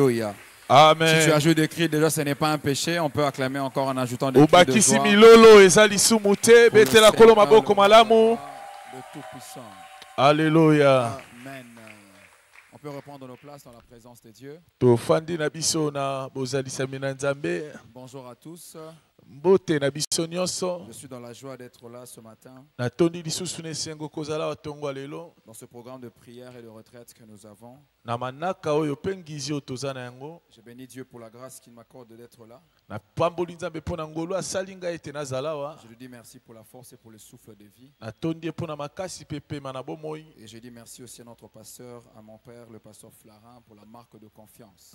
Alléluia. Amen. Si tu ajoutes des cris, déjà ce n'est pas un péché. On peut acclamer encore en ajoutant des cris de joie. Le Tout-Puissant. Alléluia. Amen. On peut reprendre nos places dans la présence de Dieu. Bonjour à tous. Je suis dans la joie d'être là ce matin. Dans ce programme de prière et de retraite que nous avons. Je bénis Dieu pour la grâce qu'il m'accorde d'être là. Je lui dis merci pour la force et pour le souffle de vie. Et je dis merci aussi à notre pasteur, à mon père, le pasteur Flarin, pour la marque de confiance.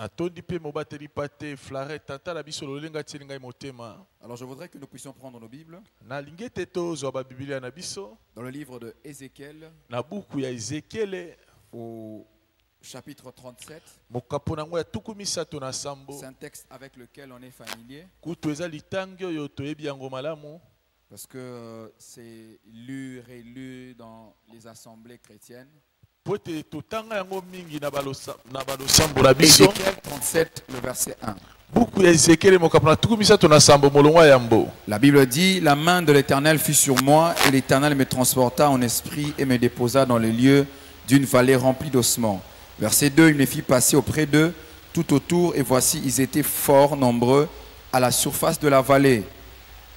Alors je voudrais que nous puissions prendre nos Bibles. Dans le livre de Ézéchiel, au chapitre 37, c'est un texte avec lequel on est familier. Parce que c'est lu, rélu dans les assemblées chrétiennes. Ézéchiel 37, le verset 1. La Bible dit, la main de l'Éternel fut sur moi et l'Éternel me transporta en esprit et me déposa dans le lieu d'une vallée remplie d'ossements. Verset 2, il me fit passer auprès d'eux tout autour et voici, ils étaient fort nombreux à la surface de la vallée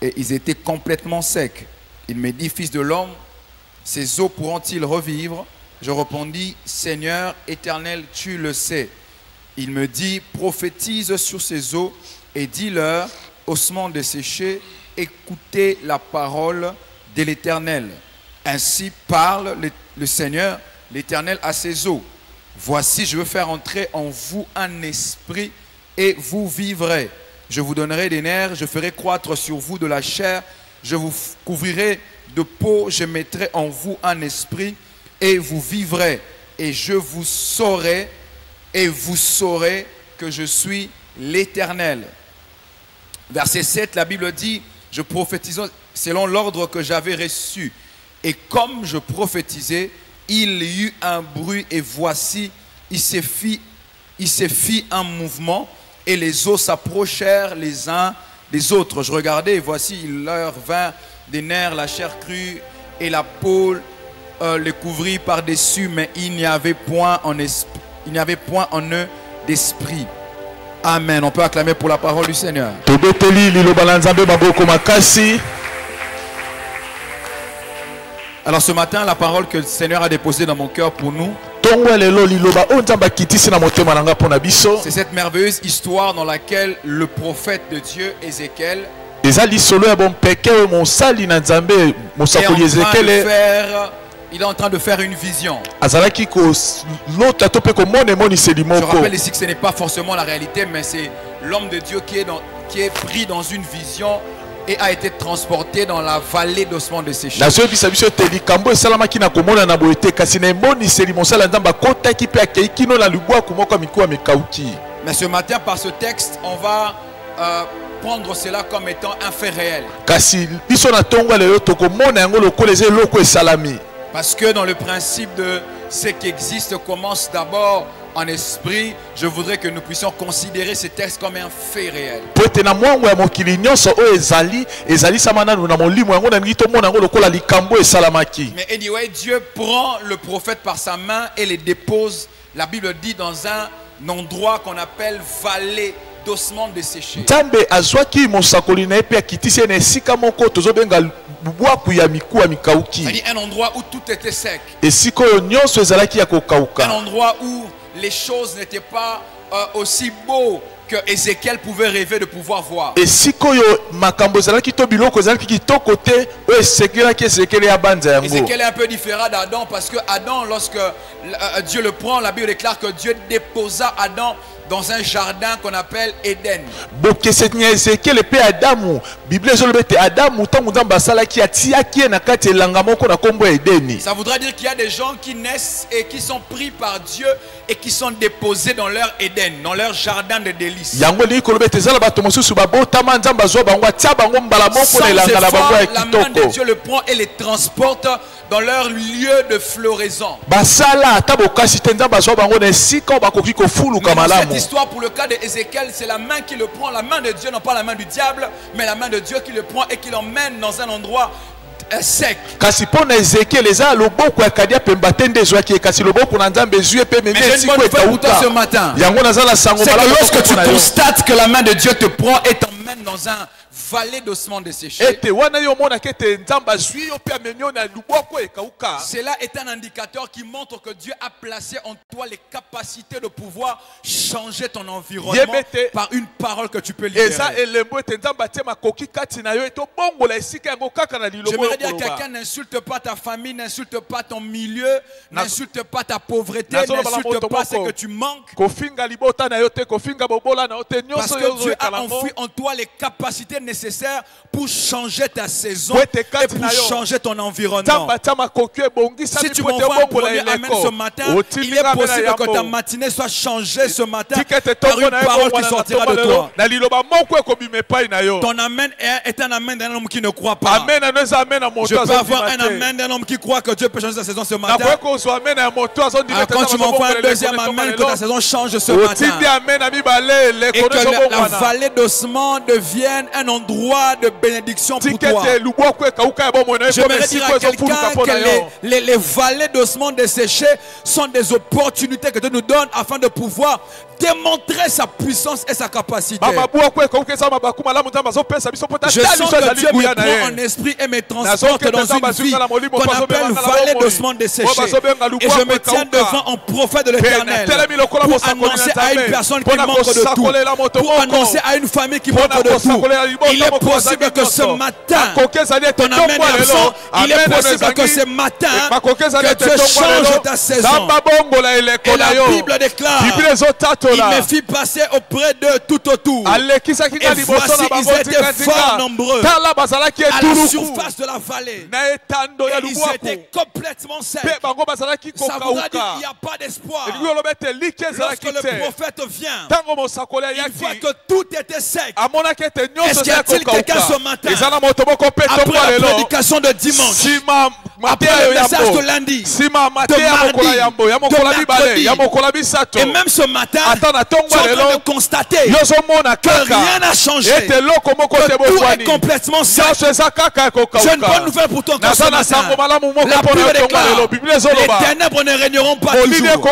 et ils étaient complètement secs. Il me dit, fils de l'homme, ces eaux pourront-ils revivre? Je répondis, Seigneur éternel, tu le sais. Il me dit, prophétise sur ces eaux et dis-leur, ossements desséchés, écoutez la parole de l'Éternel. Ainsi parle le Seigneur, l'Éternel, à ces eaux. Voici, je veux faire entrer en vous un esprit et vous vivrez. Je vous donnerai des nerfs, je ferai croître sur vous de la chair, je vous couvrirai de peau, je mettrai en vous un esprit et vous vivrez. Et je vous saurai. Et vous saurez que je suis l'Éternel. Verset 7, la Bible dit, je prophétisais selon l'ordre que j'avais reçu. Et comme je prophétisais, il y eut un bruit et voici, il se fit un mouvement et les eaux s'approchèrent les uns des autres. Je regardais et voici, il leur vint des nerfs, la chair crue et la peau les couvrit par-dessus, mais il n'y avait point en esprit. Il n'y avait point en eux d'esprit. Amen. On peut acclamer pour la parole du Seigneur. Alors ce matin, la parole que le Seigneur a déposée dans mon cœur pour nous, c'est cette merveilleuse histoire dans laquelle le prophète de Dieu, Ézéchiel, il est en train de faire une vision. Je rappelle ici que ce n'est pas forcément la réalité, mais c'est l'homme de Dieu qui est pris dans une vision et a été transporté dans la vallée d'ossements desséchés. Mais ce matin, par ce texte, on va prendre cela comme étant un fait réel. Parce que dans le principe de ce qui existe commence d'abord en esprit, je voudrais que nous puissions considérer ce texte comme un fait réel. Mais anyway, Dieu prend le prophète par sa main et le dépose, la Bible dit, dans un endroit qu'on appelle vallée d'ossements desséchés. C'est-à-dire un endroit où tout était sec. Un endroit où les choses n'étaient pas aussi beaux que Ézéchiel pouvait rêver de pouvoir voir. Ézéchiel est un peu différent d'Adam parce que Adam, lorsque Dieu le prend, la Bible déclare que Dieu déposa Adam dans un jardin qu'on appelle Éden. Ça voudra dire qu'il y a des gens qui naissent et qui sont pris par Dieu et qui sont déposés dans leur Éden, dans leur jardin de délices. Sans effort, la main de Dieu le prend et les transporte dans leur lieu de floraison. Cette histoire pour le cas d'Ézéchiel, c'est la main qui le prend, la main de Dieu, non pas la main du diable, mais la main de Dieu qui le prend et qui l'emmène dans un endroit sec. Kasi pona Ezekiel eza loboko ya kadia pemba tende zwaki kasi loboko na Nzambe zue pe meme siko etauta ce matin. Yango nazala sango c'est que lorsque tu constates que la main de Dieu te prend et t'emmène dans un vallée d'ossements desséchés, cela est un indicateur qui montre que Dieu a placé en toi les capacités de pouvoir changer ton environnement par une parole que tu peux libérer. J'aimerais dire à quelqu'un: n'insulte pas ta famille, n'insulte pas ton milieu, n'insulte pas ta pauvreté, n'insulte pas ce que tu manques, parce que Dieu a enfoui en toi les capacités nécessaires pour changer ta saison et pour changer ton environnement. Si tu m'envoies un premier amen ce matin, il est possible que ta matinée soit changée ce matin par une parole qui sortira de toi. Ton amen est un amen d'un homme qui ne croit pas. Je peux avoir un amen d'un homme qui croit que Dieu peut changer sa saison ce matin. Quand tu m'envoies un deuxième amen, que ta saison change ce matin et que la vallée d'ossements devienne un endroit de bénédiction pour toi. J'aimerais dire à quelqu'un que les vallées d'ossements desséchés sont des opportunités que Dieu nous donne afin de pouvoir démontrer sa puissance et sa capacité. Je sens que Dieu me prend en esprit et me transporte dans une vie qu'on appelle vallée d'ossements desséchés. Et je me tiens devant un prophète de l'Éternel pour annoncer à une personne qui manque de tout, pour annoncer à une famille qui manque de tout. Il est possible que ce matin, ton amen est absent. Il est possible que ce matin, que Dieu change ta saison. Et la Bible déclare: il me fit passer auprès d'eux tout autour. Et voici, ils étaient fort nombreux à la surface de la vallée. Et ils étaient complètement secs. Ça voudra dire qu'il n'y a pas d'espoir. Lorsque le prophète vient, il voit que tout était sec. Est-ce qu'il y a-t-il quelqu'un ce matin, après la prédication de dimanche, après le message de lundi, de mardi, de mercredi, et même ce matin, tu es en train de constater que rien n'a changé, que tout est complètement sec. J'ai une bonne nouvelle pour toi ce matin. La Bible déclare: les ténèbres ne régneront pas toujours.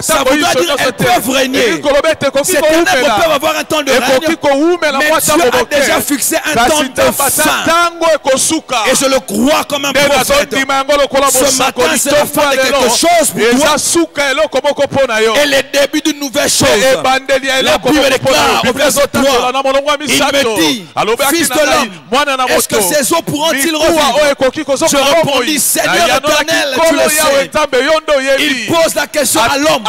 Ça voudra dire qu'elles peuvent régner. Ces ténèbres peuvent avoir un temps de règne, mais Dieu a déjà fixé un temps de fin. Et je le crois comme un prophète. Ce matin, c'est la fin de quelque chose pour toi et le début d'une nouvelle chose. La Bible déclare au verset 3, il me dit: fils de l'homme, est-ce que ces eaux pourront-ils revivre? Je répondis: Seigneur éternel, tu le sais. Il pose la question à l'homme.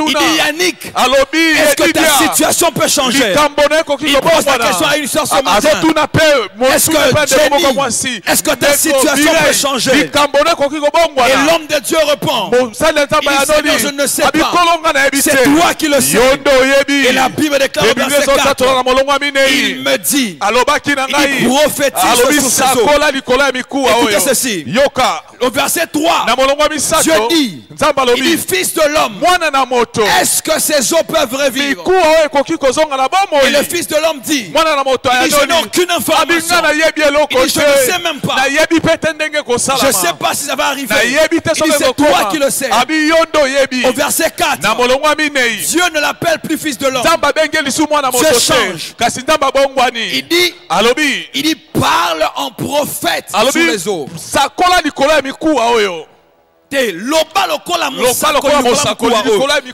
Il dit: Yannick, est-ce que ta situation peut changer? Il pose la question à une soeur ce matin: est-ce que Jenny, est-ce que ta situation peut changer? Et l'homme de Dieu répond: Seigneur, je ne sais pas, c'est toi qui le sais. Et la Bible déclare au verset 4, il me dit, il prophétise sur ces eaux. Écoutez ceci. Au verset 3, Dieu dit, il dit: fils de l'homme, est-ce que ces eaux peuvent revivre? Et le fils de l'homme dit, je n'ai aucune information. Il dit: je ne sais même pas. Je ne sais pas si ça va arriver. Il dit: c'est toi qui le sais. Au verset 4, Dieu ne l'appelle plus fils de l'homme. Dieu change. Il dit: parle en prophète sur les eaux.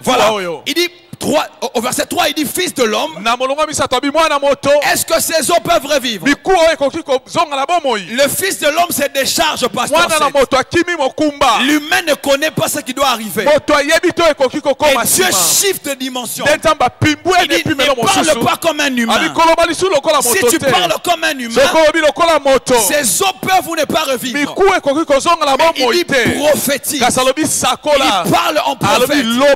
Voilà. Il dit au verset 3, il dit: fils de l'homme, est-ce que ces eaux peuvent revivre? Le fils de l'homme se décharge, pasteur. L'humain ne connaît pas ce qui doit arriver. Et Dieu shift de dimension. Il dit: ne parle pas comme un humain. Si tu parles comme un humain, ces eaux peuvent ou ne pas revivre. Mais il dit: prophétise. Il parle en prophète. Il dit: ne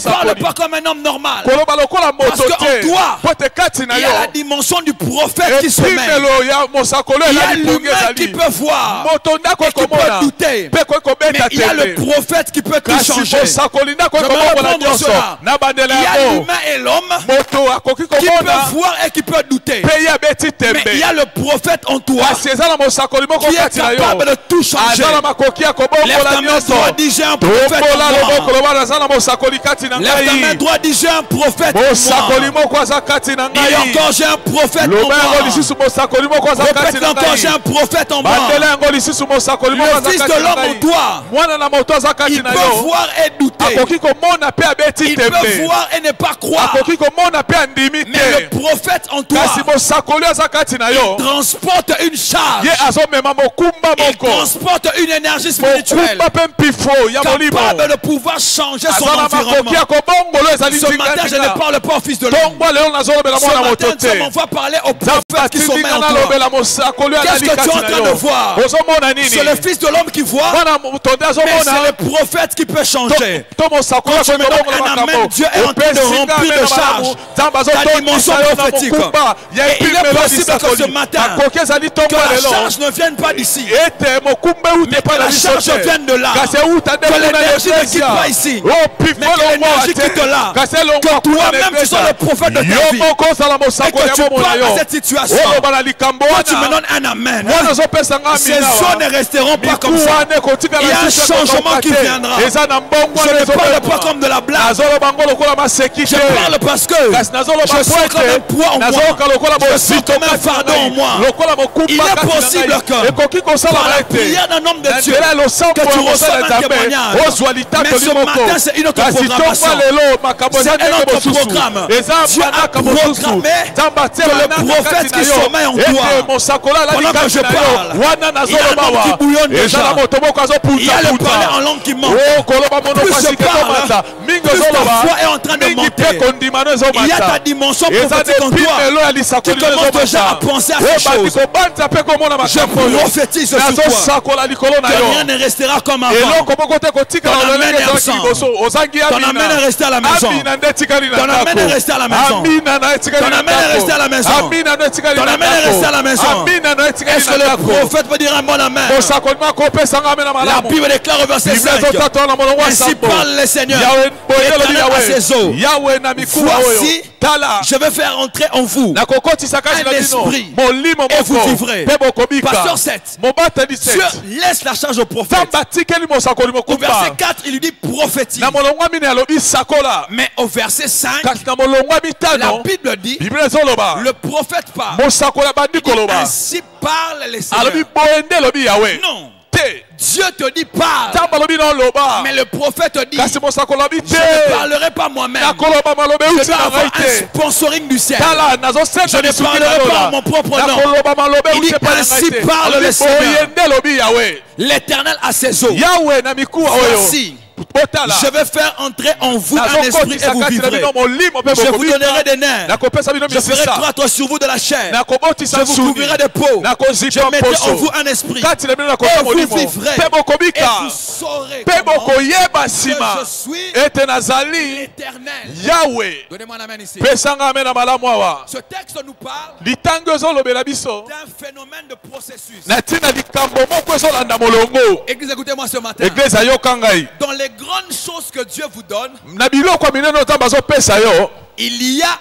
parle pas comme comme un homme normal. koloba lokola moto Parce qu'en te toi, po te kati na il y yo a la dimension du prophète qui se met. epimelo ya mosakolo Il y a elali pongi l'humain qui ezali peut voir moto ndako et qui peut ekomona douter. mpe ko Mais ekobeta il y a le tembe prophète qui peut tout kasi changer. mosakoli ndako Je vais ekomona reprendre nyonso cela. na bandela Il y a yango l'humain et l'homme moto akoki qui komona peut voir et qui peut douter. mpe ye abeti Mais il y tembe a le prophète en toi kasi eza na mosakoli moko qui est kati na yo capable de tout changer. aza na makoki ya Lève kobongola ta main nyonso droite, dis j'ai un prophète tombola en loboko moi. loba naza na mosakoli kati na Lève ta main ngai droite, dis j'ai un prophète mosakoli en moi. moko aza kati na Dis ngai encore j'ai un prophète en loba yango moi. lisusu mosakoli moko aza kati Répète na encore j'ai ngai un prophète en moi. bandela yango lisusu mosakoli moko Le aza fils kati de na l'homme en ngai toi, mwana na moto aza kati il na peut yo voir et douter. akoki komona mpe abeti Il peut tembe voir et ne pas croire. akoki komona mpe andimi Mais te le prophète en toi kasi mosakoli aza kati na yo transporte une charge. ye azomema mokumba Il moko transporte une énergie spirituelle mokumba mpe mpifo ya molimo capable de pouvoir changer son aza na makoki environnement. ya kobongolo ezali Ce matin, je ne ndinga parle pas au fils de l'homme. tongwa lelo nazolobela Ce mwana moto matin, Dieu te m'envoie parler au prophète qui sommeille en ndinga toi. nalobela mosakoli Qu'est-ce azali que tu es en kati na train de yo voir? ozomona nini C'est le fils de l'homme qui voit, mwana moto nde mais azomona c'est le prophète qui peut changer. to mosakoli Quand tu me donnes akobongola un amen, makambo Dieu est en train de remplir de charge ta dimension prophétique. Et il est possible que ce matin, akoki ezali que tongwa la lelo charge ne vienne pas d'ici, ete mokumba euta mais epa que na la biso charge te vienne de là. kasi euta nde Que kuna l'énergie ne quitte eklezia pas ici, o mais pifo que longwa l'énergie te quitte là. kasi Que elongwa kuna toi-même tu sois le prophète de ta yo vie. moko ozala Et mosakoli que ya tu bomona parles à yo cette situation. oloba na likambo Quand tu me wana donnes un amen, wana ozopesanga ces amina zones ne resteront pas comme miku ça. wana ekotikala Il y a un lisusu changement qui ekotoka te. viendra. eza na mbongwana Je ne parle pas ezobebwa comme de la blague. nazoloba ngo lokola maseki Je te parle parce que kasi nazoloba je sens comme un poids en moi. nazoyoka lokola Je sens bozito comme un kati na fardeau en ngai. moi. lokola mokumba Il est kati na possible ngai. que ekoki par kosalama la ete prière d'un homme de na Dieu, nzela ya losambo que tu ya mosala reçois ya un nzambe témoignage. ozwa Mais litatoli ce moko matin, c'est une autre kasi programmation. tongwa lelo makambo eza C'est un ndenge autre mosusu programme. eza Dieu a banaka mosusu programmé nzambe atia que le banaka prophète kati na qui yo sommeille en ete toi, mosakoli alali pendant que kati je na yo parle, wana il y a un nazoloba homme qui wa bouillonne eza na déjà. moto moko Il y a le parler en azoputaputa langue qui manque. koloba mono Plus je pasike parle, komata mingi plus ta ozoloba foi est en train de mingi monter. mpe kondimano Il y a ta ezomata dimension eza prophétique en toi. depimelo ya Tu lisakoli commences déjà à penser à ces obandi choses. kobanta mpe komona Je makambo oyo prophétise sur toi nazosakola likolo na que yo rien ne restera comme avant. eloko moko te kotikala Ton lolenge amen est ezalaki absent. liboso ozangi Ton amen est resté à la maison. amina nde etikali na Ton amen est resté à la maison. amina na etikali Ton na amen est resté à la maison. amina na etikali Ton na amen est resté à la maison. amina na etikali Est-ce na que le ndako prophète peut dire un bon amen? mosakoli moko opesanga amena La malamu Bible déclare au verset biblia 5. ezotatola na molongo wa Ainsi sambo parle le Seigneur. yawe boye lobi Éternel à ses eaux. yawe na mikuwa oyo Voici, tala je vais faire entrer en vous nakokotisa kati na un bino esprit. molimo Et vous moko vivrez. mpe bokobika Pasteur 7. mobateli Dieu 7 laisse la charge au prophète. nzambe atikeli mosakoli Au mokumba verset 4, il lui dit prophétise. na molongwa mine alobi sakola Mais au verset 5, kasi na molongwa la mitano Bible dit biblia ezoloba le prophète parle. mosakoli abandi koloba Ainsi parle les alobi seigneurs. boye nde elobi yawe Non. te Dieu te dit parle. nzambe alobi na oloba Mais le prophète te dit kasi mosakoli alobi je ne te parlerai pas moi-même. nakoloba maloba Je euti vais na avoir ngai un te sponsoring du ciel. tala Je nazosenda ne lisuki parlerai na pas en yola mon propre nom. nakoloba maloba Il euti dit, epai na ainsi ngai te parle le alobi Seigneur. boye nde elobi yawe L'Éternel a ses eaux. yawe na mikuwa oyo Voici, botala je vais faire entrer en vous un esprit et nazokotisa vous kati na vivrez. bino molimo mpe Je vous donnerai des nerfs. nakopesa bino Je ferai misisa croître sur vous de la chair. Je nakobotisa vous nsuni couvrirai de peau. Je nakozipa mettrai en vous mposo un esprit. kati na bino Et nakosa vous molimo vivrez. mpe Et bokobika vous saurez mpe comment bokoyeba que nsima je suis ete nazali l'éternel. yawe Donnez-moi la main ici. pesanga ame na malamu awa Ce texte nous parle litango ezolobela biso d'un phénomène de processus. na ntina likambo moko ezolanda molongo Église, écoutez-moi ce matin. eglize ayoka ngai Dans les grandes choses que Dieu vous donne, na biloko ya minene oyo nzambe azopesa yo il y a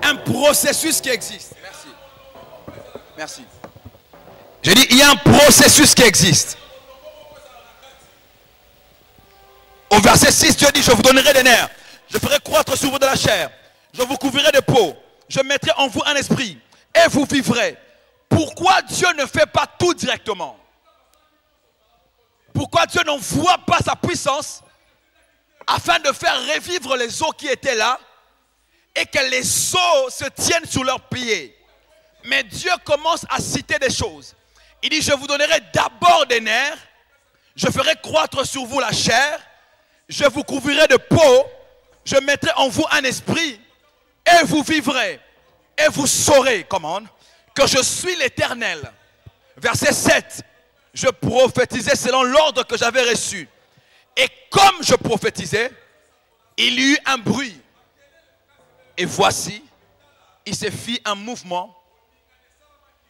un processus qui existe. Merci. Merci. J'ai dit, il y a un processus qui existe. Au verset 6, Dieu dit, je vous donnerai des nerfs. Je ferai croître sur vous de la chair. Je vous couvrirai de peau. Je mettrai en vous un esprit. Et vous vivrez. Pourquoi Dieu ne fait pas tout directement? Pourquoi Dieu n'envoie pas sa puissance afin de faire revivre les eaux qui étaient là et que les eaux se tiennent sur leurs pieds? Mais Dieu commence à citer des choses. Il dit, je vous donnerai d'abord des nerfs, je ferai croître sur vous la chair, je vous couvrirai de peau, je mettrai en vous un esprit, et vous vivrez, et vous saurez, comment, que je suis l'Éternel. Verset 7, je prophétisais selon l'ordre que j'avais reçu. Et comme je prophétisais, Il y eut un bruit. Et voici, il se fit un mouvement.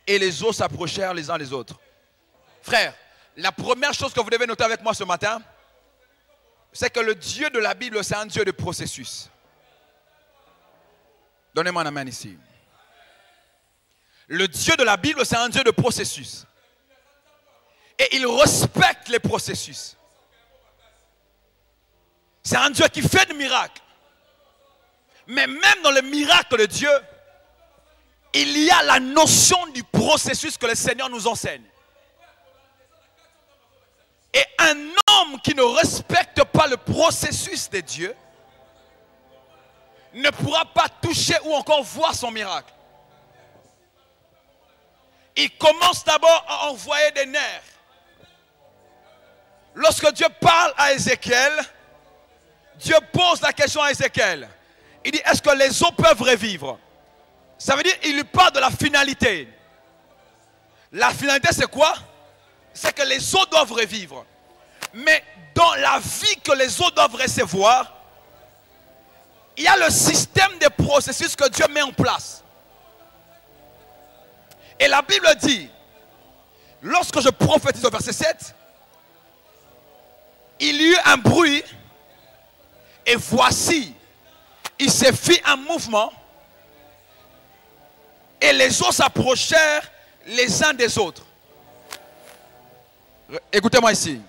Et les eaux s'approchèrent les uns des autres. Frère, la première chose que vous devez noter avec moi ce matin, c'est que le Dieu de la Bible, c'est un Dieu de processus. Donnez-moi un amen ici. Le Dieu de la Bible, c'est un Dieu de processus. Et il respecte les processus. C'est un Dieu qui fait des miracles. Mais même dans le miracle de Dieu, il y a la notion du processus que le Seigneur nous enseigne. Et un homme qui ne respecte pas le processus de Dieu ne pourra pas toucher ou encore voir son miracle. Il commence d'abord à envoyer des nerfs. Lorsque Dieu parle à Ézéchiel, Dieu pose la question à Ézéchiel. Il dit, est-ce que les eaux peuvent revivre? Ça veut dire, il lui parle de la finalité. La finalité, c'est quoi? C'est que les eaux doivent revivre. Mais dans la vie que les eaux doivent recevoir, il y a le système de processus que Dieu met en place. Et la Bible dit, lorsque je prophétise au verset 7, il y eut un bruit, et voici, il se fit un mouvement, et les eaux s'approchèrent les uns des autres. Écoutez-moi ici.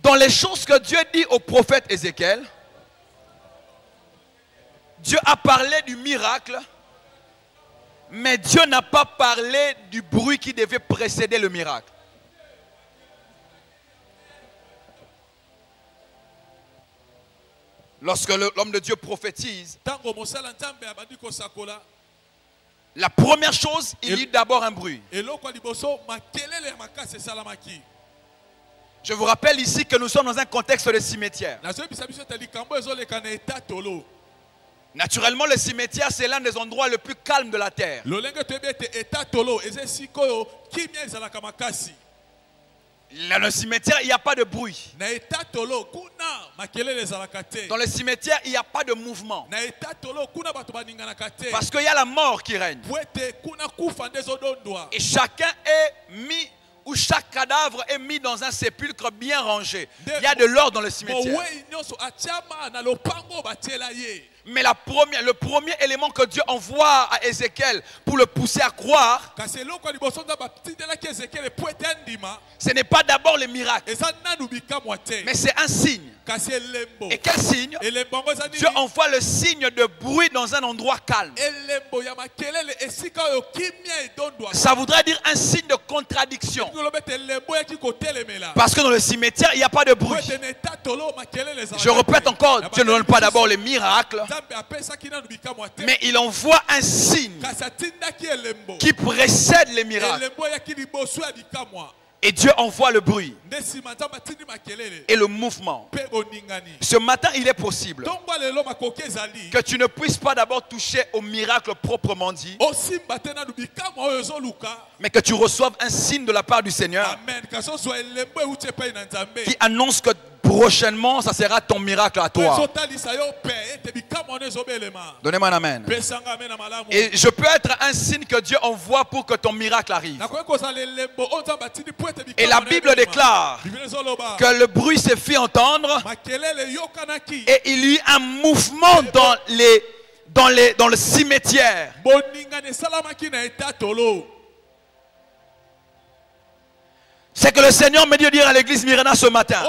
Dans les choses que Dieu dit au prophète Ézéchiel, Dieu a parlé du miracle, mais Dieu n'a pas parlé du bruit qui devait précéder le miracle. Lorsque l'homme de Dieu prophétise, la première chose, il y a d'abord un bruit. Je vous rappelle ici que nous sommes dans un contexte de cimetière. Naturellement, le cimetière, c'est l'un des endroits les plus calmes de la terre. Dans le cimetière, il n'y a pas de bruit. Dans le cimetière, il n'y a pas de mouvement. Parce qu'il y a la mort qui règne. Et chacun est mis, ou chaque cadavre est mis dans un sépulcre bien rangé. Il y a de l'ordre dans le cimetière. Mais le premier élément que Dieu envoie à Ézéchiel pour le pousser à croire, ce n'est pas d'abord le miracle, mais c'est un signe. Et quel signe? Dieu envoie le signe de bruit dans un endroit calme. Ça voudrait dire un signe de contradiction. Parce que dans le cimetière, il n'y a pas de bruit. Je répète encore, Dieu ne donne pas d'abord les miracles, mais il envoie un signe qui précède les miracles. Et Dieu envoie le bruit et le mouvement. Ce matin, il est possible que tu ne puisses pas d'abord toucher au miracle proprement dit, mais que tu reçoives un signe de la part du Seigneur qui annonce que prochainement, ça sera ton miracle à toi. Donnez-moi un amen. Et je peux être un signe que Dieu envoie pour que ton miracle arrive. Et la Bible déclare que le bruit se fit entendre et il y eut un mouvement dans le cimetière. C'est que le Seigneur me dit de dire à l'église Myrena ce matin.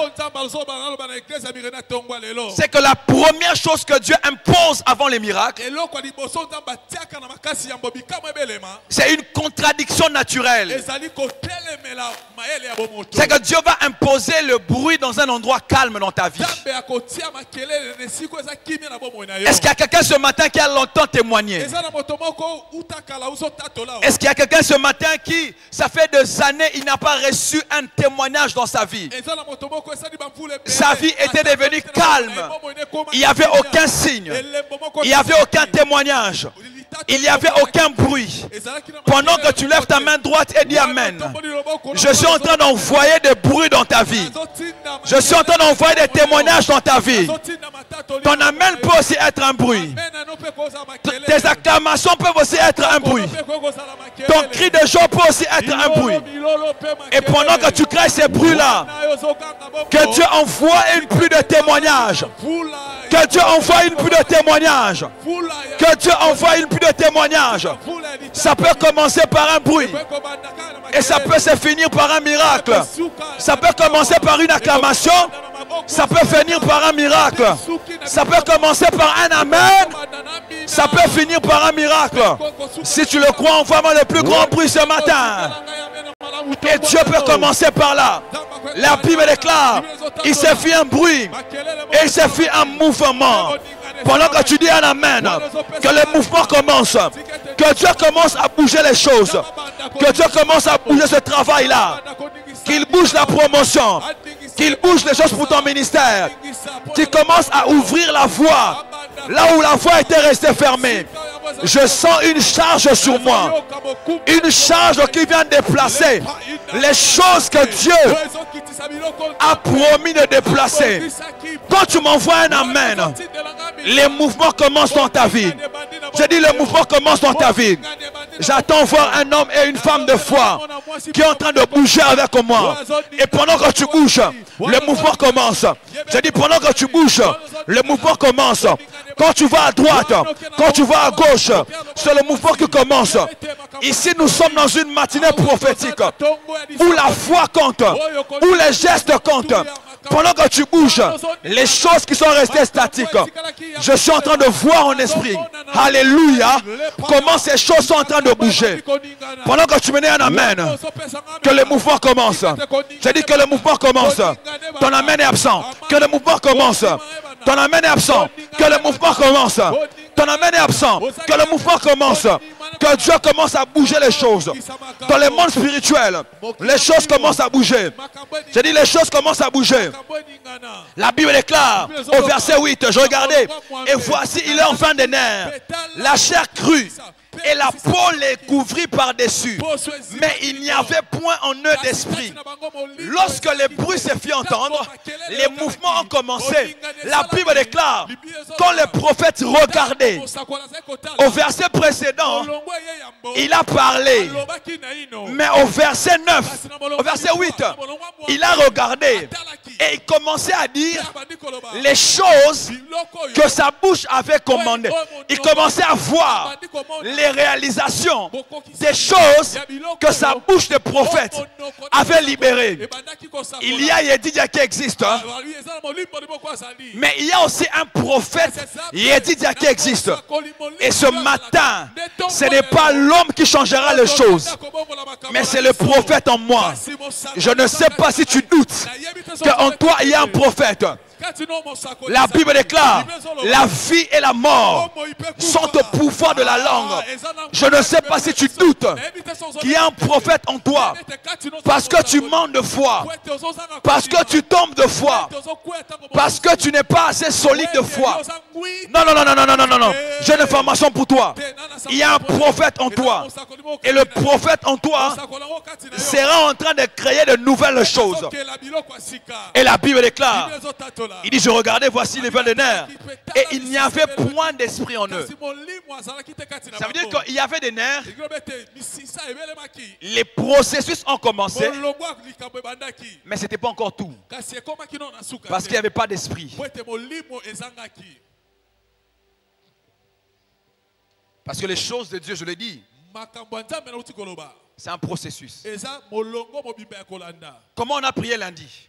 C'est que la première chose que Dieu impose avant les miracles, c'est une contradiction naturelle. C'est que Dieu va imposer le bruit dans un endroit calme dans ta vie. Est-ce qu'il y a quelqu'un ce matin qui a longtemps témoigné? Est-ce qu'il y a quelqu'un ce matin qui, ça fait des années, il n'a pas reçu un témoignage dans sa vie? Sa vie était devenue calme. Il n'y avait aucun signe. Il n'y avait aucun témoignage. il n'y avait aucun bruit. Pendant que tu lèves ta main droite et dis Amen, je suis en train d'envoyer des bruits dans ta vie. Je suis en train d'envoyer des témoignages dans ta vie. Ton Amen peut aussi être un bruit. Tes acclamations peuvent aussi être un bruit. Ton cri de joie peut aussi être un bruit. Et pendant que tu crées ces bruits-là, que Dieu envoie une pluie de témoignages. Que Dieu envoie une pluie de témoignages. Que Dieu envoie une pluie de témoignages. Ça peut commencer par un bruit. Et ça peut se finir par un miracle. Ça peut commencer par une acclamation. Ça peut finir par un miracle. Ça peut commencer par un amen. Ça peut finir par un miracle. Si tu le crois, envoie-moi le plus grand bruit ce matin. Et Dieu peut commencer par là. La Bible déclare, il se fit un bruit et il se fit un mouvement. Pendant que tu dis un amen, que le mouvement commence, que Dieu commence à bouger les choses, que Dieu commence à bouger ce travail-là, qu'il bouge la promotion, qu'il bouge les choses pour ton ministère, qu'il commence à ouvrir la voie, là où la voie était restée fermée. Je sens une charge sur moi, une charge qui vient déplacer les choses que Dieu a promis de déplacer. Quand tu m'envoies un amen, les mouvements commencent dans ta vie. Je dis, le mouvement commence dans ta vie. J'attends voir un homme et une femme de foi qui est en train de bouger avec moi. Et pendant que tu bouges, le mouvement commence. Je dis, pendant que tu bouges, le mouvement commence. Quand tu vas à droite, quand tu vas à gauche, c'est le mouvement qui commence. Ici, nous sommes dans une matinée prophétique où la foi compte, où les gestes comptent. Pendant que tu bouges, les choses qui sont restées statiques, je suis en train de voir en esprit, alléluia, comment ces choses sont en train de bouger. Pendant que tu menais un amen, que le mouvement commence. Je dis que le mouvement commence. Ton amen est absent. Que le mouvement commence. Ton amen est absent. Que le mouvement commence. Ton amen est absent. Que le mouvement commence. Que Dieu commence à bouger les choses. Dans le monde spirituel, les choses commencent à bouger. Je dis, les choses commencent à bouger. La Bible déclare au verset 8, je regardais, et voici, il est en fin des nerfs. La chair crue et la peau les couvrit par-dessus. Mais il n'y avait point en eux d'esprit. Lorsque les bruits se firent entendre, les mouvements ont commencé. La Bible déclare, quand les prophètes regardaient, au verset précédent, il a parlé. Mais au verset 9, au verset 8, il a regardé et il commençait à dire les choses que sa bouche avait commandées. Il commençait à voir les réalisations des choses que sa bouche de prophète avait libérées. Il y a Yedidia qui existe, hein? Mais il y a aussi un prophète Yedidia qui existe. Et ce matin, ce n'est pas l'homme qui changera les choses, mais c'est le prophète en moi. Je ne sais pas si tu doutes qu'en toi il y a un prophète. La Bible déclare, la vie et la mort sont au pouvoir de la langue. Je ne sais pas si tu doutes qu'il y a un prophète en toi, parce que tu manques de foi, parce que tu tombes de foi, parce que tu n'es pas assez solide de foi. Non, non, non, non, non, non, non, non. J'ai une information pour toi. Il y a un prophète en toi, et le prophète en toi sera en train de créer de nouvelles choses. Et la Bible déclare, il dit, je regardais, voici les veins des nerfs. Et il n'y avait point d'esprit en eux. Ça veut dire qu'il y avait des nerfs. Les processus ont commencé. Mais ce n'était pas encore tout. Parce qu'il n'y avait pas d'esprit. Parce que les choses de Dieu, je l'ai dit, c'est un processus. Comment on a prié lundi?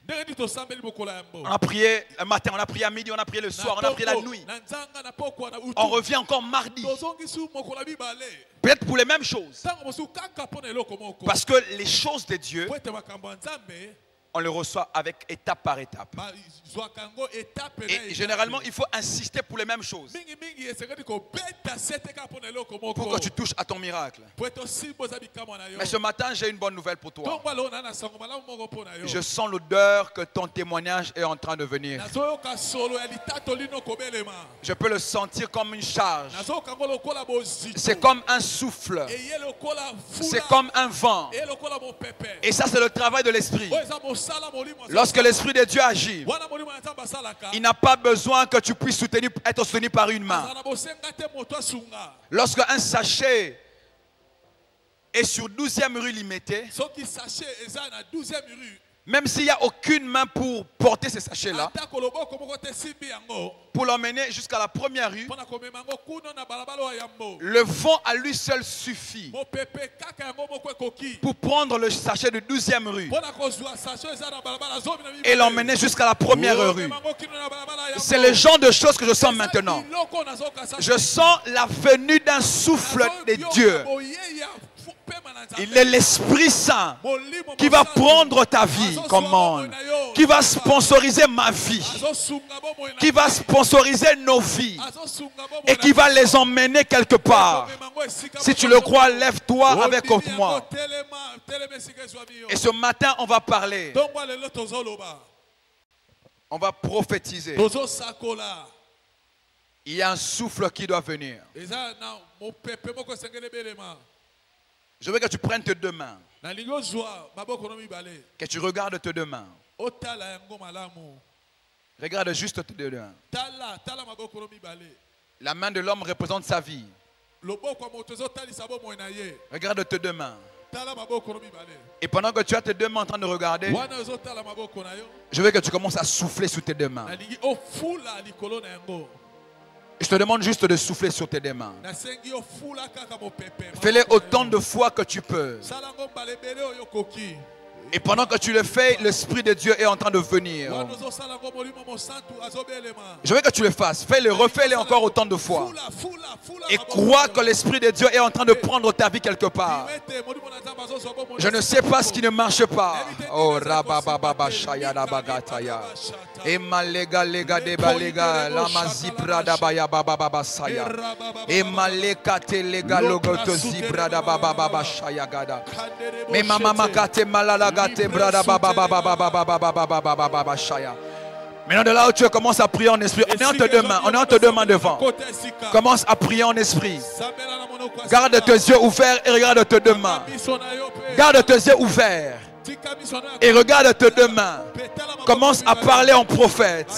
On a prié le matin, on a prié à midi, on a prié le soir, on a prié la nuit. On revient encore mardi. Peut-être pour les mêmes choses. Parce que les choses de Dieu on le reçoit avec étape par étape. Et généralement, il faut insister pour les mêmes choses. Pour que tu touches à ton miracle. Mais ce matin, j'ai une bonne nouvelle pour toi. Je sens l'odeur que ton témoignage est en train de venir. Je peux le sentir comme une charge. C'est comme un souffle. C'est comme un vent. Et ça, c'est le travail de l'esprit. Lorsque l'esprit de Dieu agit, il n'a pas besoin que tu puisses être soutenu par une main. Lorsque un sachet est sur 12e rue limitée, même s'il n'y a aucune main pour porter ces sachets-là, pour l'emmener jusqu'à la première rue, le vent à lui seul suffit pour prendre le sachet de 12e rue et l'emmener jusqu'à la première rue. C'est le genre de choses que je sens maintenant. Je sens la venue d'un souffle de Dieu. Il est l'Esprit Saint qui va prendre ta vie comme monde, qui va sponsoriser ma vie, qui va sponsoriser nos vies et qui va les emmener quelque part. Si tu le crois, lève-toi avec moi. Et ce matin, on va parler. On va prophétiser. Il y a un souffle qui doit venir. Je veux que tu prennes tes deux mains. Que tu regardes tes deux mains. Regarde juste tes deux mains. La main de l'homme représente sa vie. Regarde tes deux mains. Et pendant que tu as tes deux mains en train de regarder, je veux que tu commences à souffler sur tes deux mains. Je te demande juste de souffler sur tes deux mains. Fais-le autant de fois que tu peux. Et pendant que tu le fais, l'Esprit de Dieu est en train de venir. Je veux que tu le fasses. Fais-le, refais-le encore autant de fois. Et crois que l'Esprit de Dieu est en train de prendre ta vie quelque part. Je ne sais pas ce qui ne marche pas. Oh, rabababa shayada bagataya. Et malega lega de balega lama zibrada baya bababa saya. Et maleka te lega logoto zibrada bababa shayagada. Mais mama makate malala. Maintenant de là où tu commences à prier en esprit, on est entre deux mains, devant. Commence à prier en esprit. Garde tes yeux ouverts et regarde tes deux mains. Garde tes yeux ouverts et regarde tes deux mains. Commence à parler en prophète.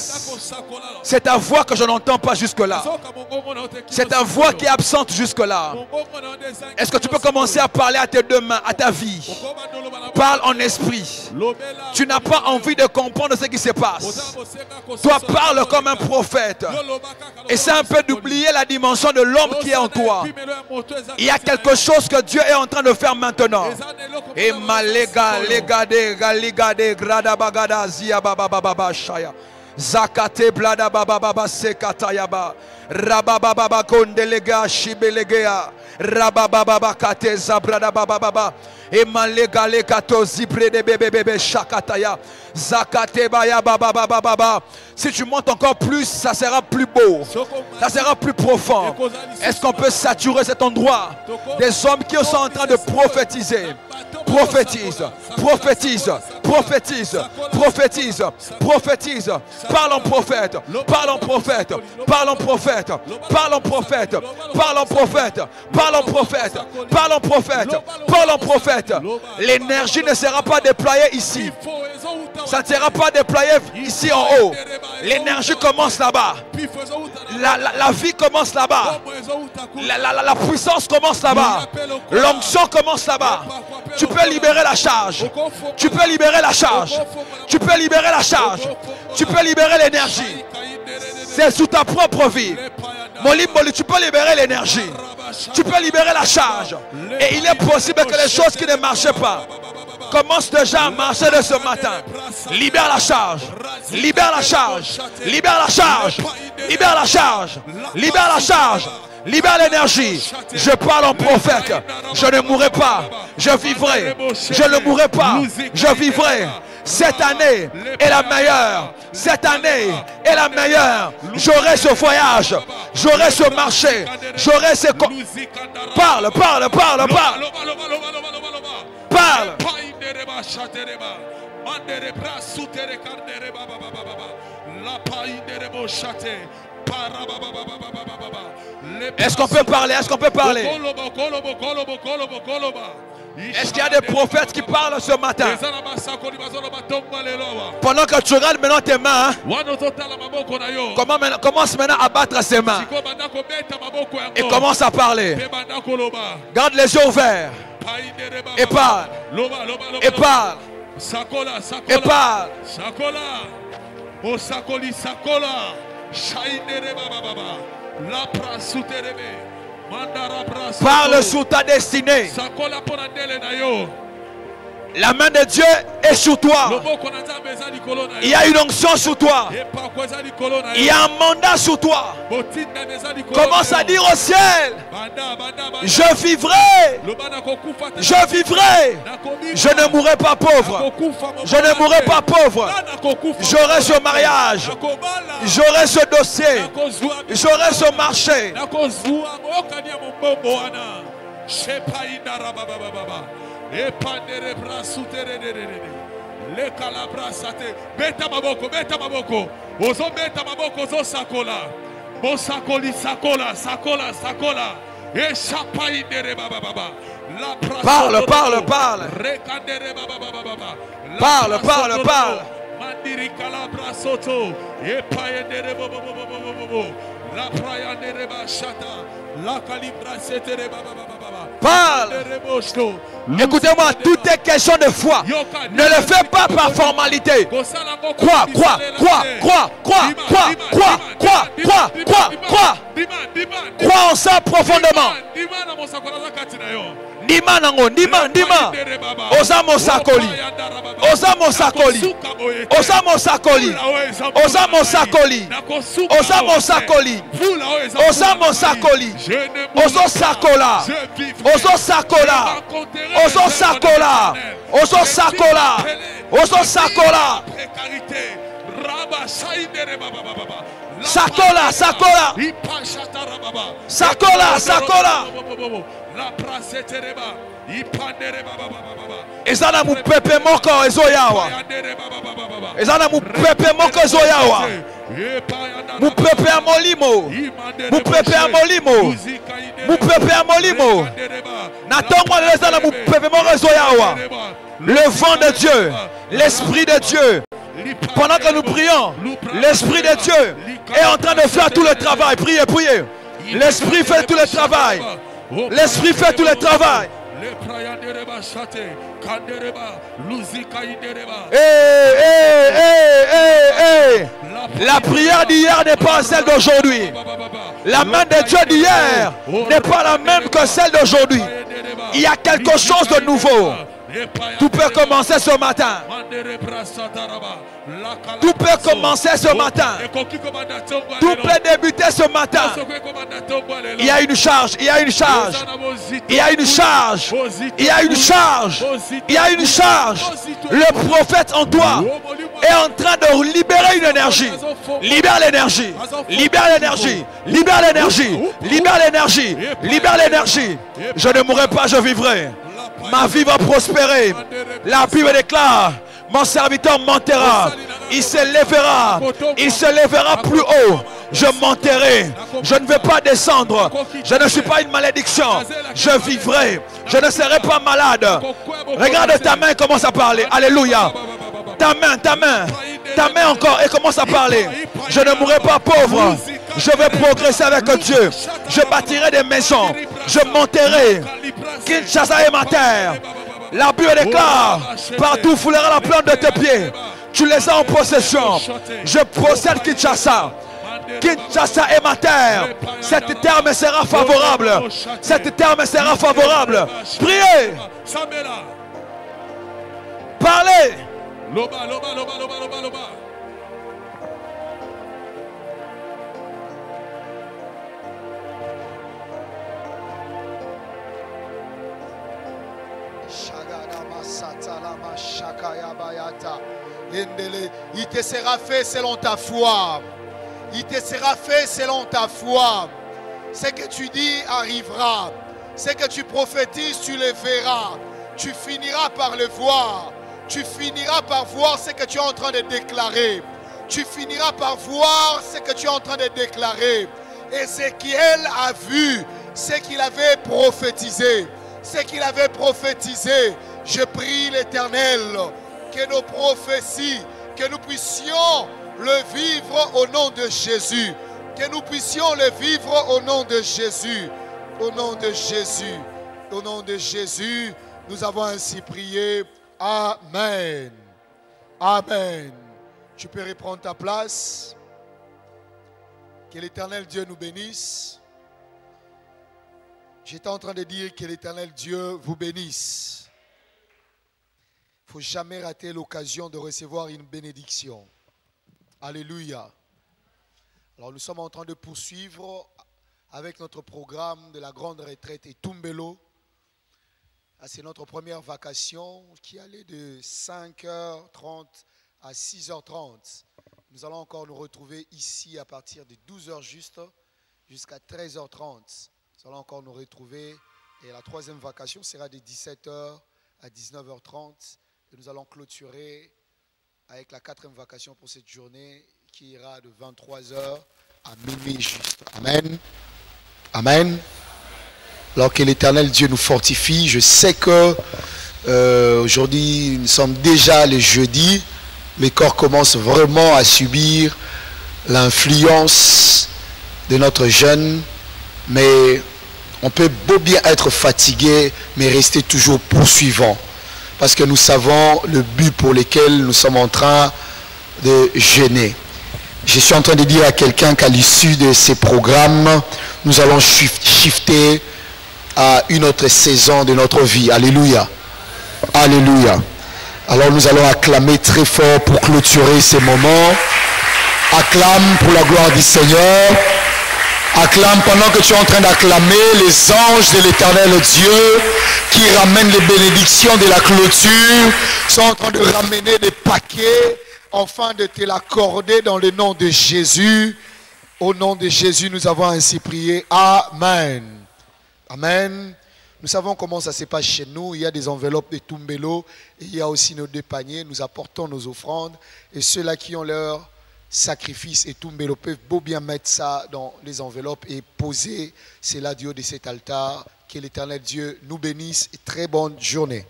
C'est ta voix que je n'entends pas jusque-là. C'est ta voix qui est absente jusque-là. Est-ce que tu peux commencer à parler à tes deux mains, à ta vie? Parle en esprit. Tu n'as pas envie de comprendre ce qui se passe. Toi, parle comme un prophète. Essaie un peu d'oublier la dimension de l'homme qui est en toi. Il y a quelque chose que Dieu est en train de faire maintenant. Et malega legade galigade grada bagada zia baba baba shaya. Zakate blada baba baba sekatayaba. Rababa baba kondelega shibelegea. Rababa baba kate zabrada baba baba. Et malegale kato zibre de bébé bébé shakataya. Zakate baya baba baba baba. Si tu montes encore plus, ça sera plus beau. Ça sera plus profond. Est-ce qu'on peut saturer cet endroit? Des hommes qui sont en train de prophétiser. Prophétise, prophétise, prophétise, prophétise, prophétise. Parle en prophète, parle en prophète, parle en prophète, parle en prophète, parle en prophète, parle en prophète, parle en prophète, parle en prophète. L'énergie ne sera pas déployée ici. Ça ne sera pas déployé ici en haut. L'énergie commence là-bas. La vie commence là-bas. La puissance commence là-bas. L'onction commence là-bas. Tu peux libérer la charge. Tu peux libérer la charge. Tu peux libérer la charge. Tu peux libérer l'énergie. C'est sous ta propre vie. Moli, tu peux libérer l'énergie. Tu peux libérer la charge. Et il est possible que les choses qui ne marchaient pas commencent déjà à marcher de ce matin. Libère la charge. Libère la charge. Libère la charge. Libère la charge. Libère la charge. Libère l'énergie. Je parle en prophète. Je ne mourrai pas. Je vivrai. Je ne mourrai pas. Je vivrai. Cette année est la meilleure. Cette année est la meilleure. J'aurai ce voyage. J'aurai ce marché. J'aurai ce... Parle, parle, parle, parle. Parle. Est-ce qu'on peut parler? Est-ce qu'on peut parler? Est-ce qu'il y a des prophètes qui parlent ce matin? Pendant que tu regardes maintenant tes mains, commence maintenant à battre ses mains. Et commence à parler. Garde les yeux ouverts. Et parle. Et parle. Et parle. Parle sur ta destinée. La main de Dieu est sur toi. Il y a une onction sur toi. Il y a un mandat sur toi. Commence à dire au ciel: je vivrai. Je vivrai. Je ne mourrai pas pauvre. Je ne mourrai pas pauvre. J'aurai ce mariage. J'aurai ce dossier. J'aurai ce marché. Le calabra sate beta maboko ozo beta maboko ozo sakola mosakoli sakola sakola sakola e chapai dere baba parle parle parle parle parle parle mandiri calabra soto e paye dere bobo la praia dere bachata la calibra setere baba. Parle. Écoutez-moi, tout est question de foi. Ne le fais pas par formalité. Crois, crois, crois, crois, crois, crois, crois, crois, crois, crois, crois. Crois en ça profondément. Dima nango, dima, dima. Osamo sakoli. Osamo sakoli. Osamo sakoli. Osamo sakoli. Osamo sakoli. Osamo sakoli. Oso sakola. Oso sakola. Oso sakola. Oso sakola. Oso sakola. Sakola, sakola. Sakola, sakola. Ezana mu pepe moko ezoyawa. Ezana mu pepe moko ezoyawa. Mu pepe amolimo. Mu pepe amolimo. Mu pepe amolimo. Natongwa ezana mu pepe moko ezoyawa. Le vent de Dieu, l'esprit de Dieu. Pendant que nous prions, l'esprit de Dieu est en train de faire tout le travail. Priez, priez. L'esprit fait tout le travail. L'esprit fait tout le travail. La prière d'hier n'est pas celle d'aujourd'hui. La main de Dieu d'hier n'est pas la même que celle d'aujourd'hui. Il y a quelque chose de nouveau. Tout peut commencer ce matin. Tout peut commencer ce matin. Tout peut débuter ce matin. Il y a une charge, il y a une charge. Il y a une charge. Il y a une charge. Il y a une charge. Le prophète en toi est en train de libérer une énergie. Libère l'énergie. Libère l'énergie. Libère l'énergie. Libère l'énergie. Libère l'énergie. Je ne mourrai pas, je vivrai. Ma vie va prospérer. La Bible déclare: mon serviteur montera. Il se lèvera. Il se lèvera plus haut. Je monterai. Je ne vais pas descendre. Je ne suis pas une malédiction. Je vivrai. Je ne serai pas malade. Regarde ta main et commence à parler. Alléluia. Ta main, ta main. Ta main encore et commence à parler. Je ne mourrai pas pauvre. Je vais progresser avec Dieu. Je bâtirai des maisons. Je monterai. Kinshasa est ma terre. La Bible déclare: partout foulera la plante de tes pieds. Tu les as en possession. Je possède Kinshasa. Kinshasa est ma terre. Cette terre me sera favorable. Cette terre me sera favorable. Priez. Parlez. Loba, loba, loba, loba, loba, loba. Il te sera fait selon ta foi. Il te sera fait selon ta foi. Ce que tu dis arrivera. Ce que tu prophétises, tu le verras. Tu finiras par le voir. Tu finiras par voir ce que tu es en train de déclarer. Tu finiras par voir ce que tu es en train de déclarer. Ézéchiel a vu ce qu'il avait prophétisé. Ce qu'il avait prophétisé. Je prie l'Éternel que nos prophéties, que nous puissions le vivre au nom de Jésus. Que nous puissions le vivre au nom de Jésus. Au nom de Jésus. Au nom de Jésus, nous avons ainsi prié. Amen. Amen. Tu peux reprendre ta place. Que l'Éternel Dieu nous bénisse. J'étais en train de dire que l'Éternel Dieu vous bénisse. Il ne faut jamais rater l'occasion de recevoir une bénédiction. Alléluia. Alors nous sommes en train de poursuivre avec notre programme de la grande retraite et Tumbelo. C'est notre première vacation qui allait de 5h30 à 6h30. Nous allons encore nous retrouver ici à partir de 12h juste jusqu'à 13h30. Nous allons encore nous retrouver et la troisième vacation sera de 17h à 19h30. Et nous allons clôturer avec la quatrième vacation pour cette journée qui ira de 23h à minuit juste. Amen. Amen. Alors que l'Éternel Dieu nous fortifie. Je sais que aujourd'hui nous sommes déjà le jeudi. Les corps commencent vraiment à subir l'influence de notre jeûne. Mais on peut beau bien être fatigué, mais rester toujours poursuivant. Parce que nous savons le but pour lequel nous sommes en train de jeûner. Je suis en train de dire à quelqu'un qu'à l'issue de ces programmes, nous allons shifter à une autre saison de notre vie. Alléluia. Alléluia. Alors nous allons acclamer très fort pour clôturer ces moments. Acclame pour la gloire du Seigneur. Acclame pendant que tu es en train d'acclamer les anges de l'Éternel Dieu qui ramènent les bénédictions de la clôture, sont en train de ramener des paquets afin de te l'accorder dans le nom de Jésus. Au nom de Jésus, nous avons ainsi prié. Amen. Amen. Nous savons comment ça se passe chez nous. Il y a des enveloppes de Tumbelo et il y a aussi nos deux paniers. Nous apportons nos offrandes et ceux-là qui ont leur sacrifice et Tumbelo peuvent beau bien mettre ça dans les enveloppes et poser cela du haut de cet altar. Que l'Éternel Dieu nous bénisse et très bonne journée.